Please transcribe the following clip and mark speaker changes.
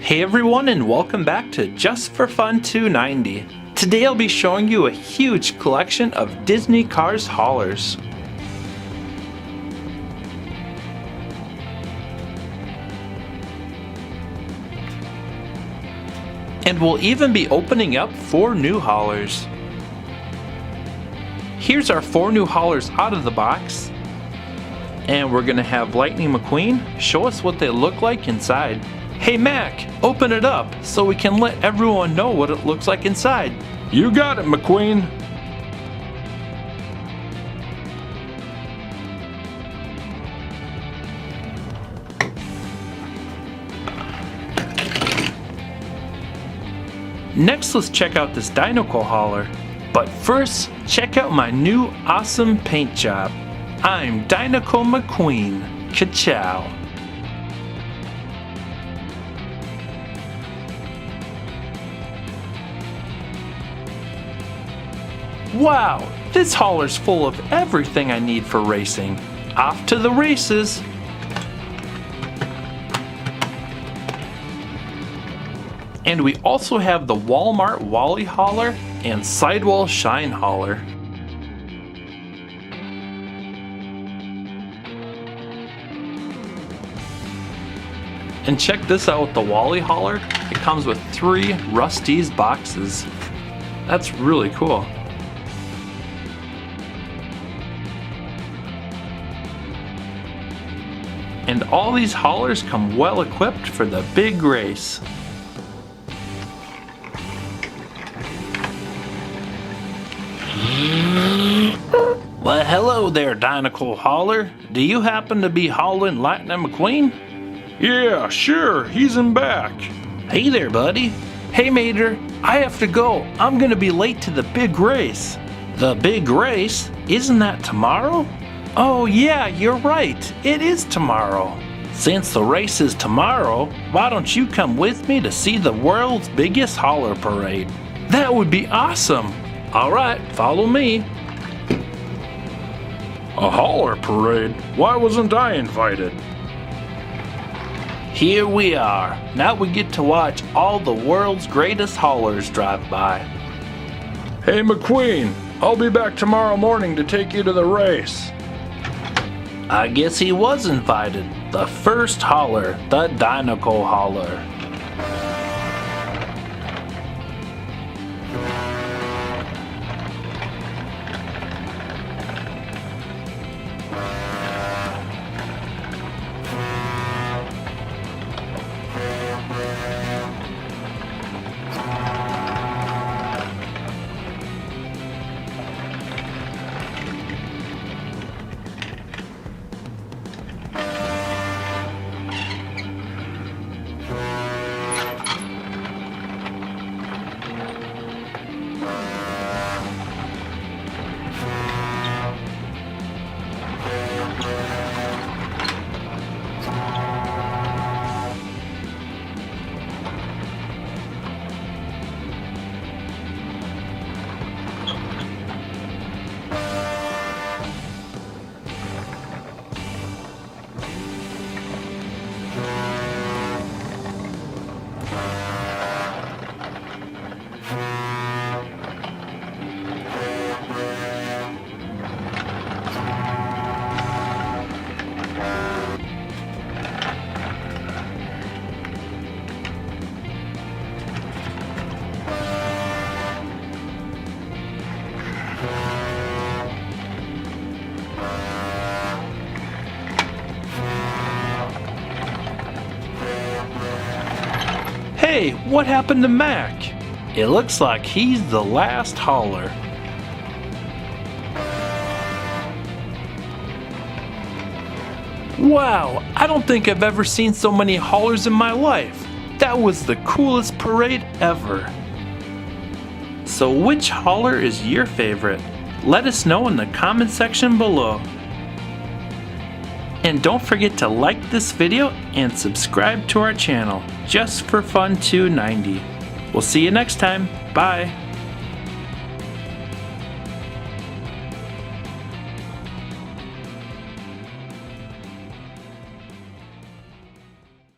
Speaker 1: Hey everyone, and welcome back to Just for Fun 290. Today I'll be showing you a huge collection of Disney Cars haulers. And we'll even be opening up 4 new haulers. Here's our 4 new haulers out of the box. And we're gonna have Lightning McQueen show us what they look like inside. Hey Mac, open it up so we can let everyone know what it looks like inside.
Speaker 2: You got it, McQueen.
Speaker 1: Next, let's check out this Dinoco hauler. But first, check out my new awesome paint job. I'm Dinoco McQueen. Ka-chow. Wow, this hauler's full of everything I need for racing. Off to the races! And we also have the Walmart Wally hauler and Sidewall Shine hauler. And check this out with the Wally hauler. It comes with 3 Rusty's boxes. That's really cool. And all these haulers come well equipped for the big race. Well, hello there, Dinoco hauler. Do you happen to be hauling Lightning McQueen?
Speaker 2: Yeah, sure, he's in back.
Speaker 1: Hey there, buddy. Hey, Mater, I have to go. I'm gonna be late to the big race. The big race? Isn't that tomorrow? Oh yeah, you're right. It is tomorrow. Since the race is tomorrow, why don't you come with me to see the world's biggest hauler parade? That would be awesome. All right, follow me.
Speaker 2: A hauler parade? Why wasn't I invited?
Speaker 1: Here we are. Now we get to watch all the world's greatest haulers drive by.
Speaker 2: Hey McQueen, I'll be back tomorrow morning to take you to the race.
Speaker 1: I guess he was invited. The first hauler, the Dinoco hauler. Hey, what happened to Mac? It looks like he's the last hauler. Wow, I don't think I've ever seen so many haulers in my life. That was the coolest parade ever. So which hauler is your favorite? Let us know in the comment section below. And don't forget to like this video and subscribe to our channel, Just for Fun 290. We'll see you next time. Bye.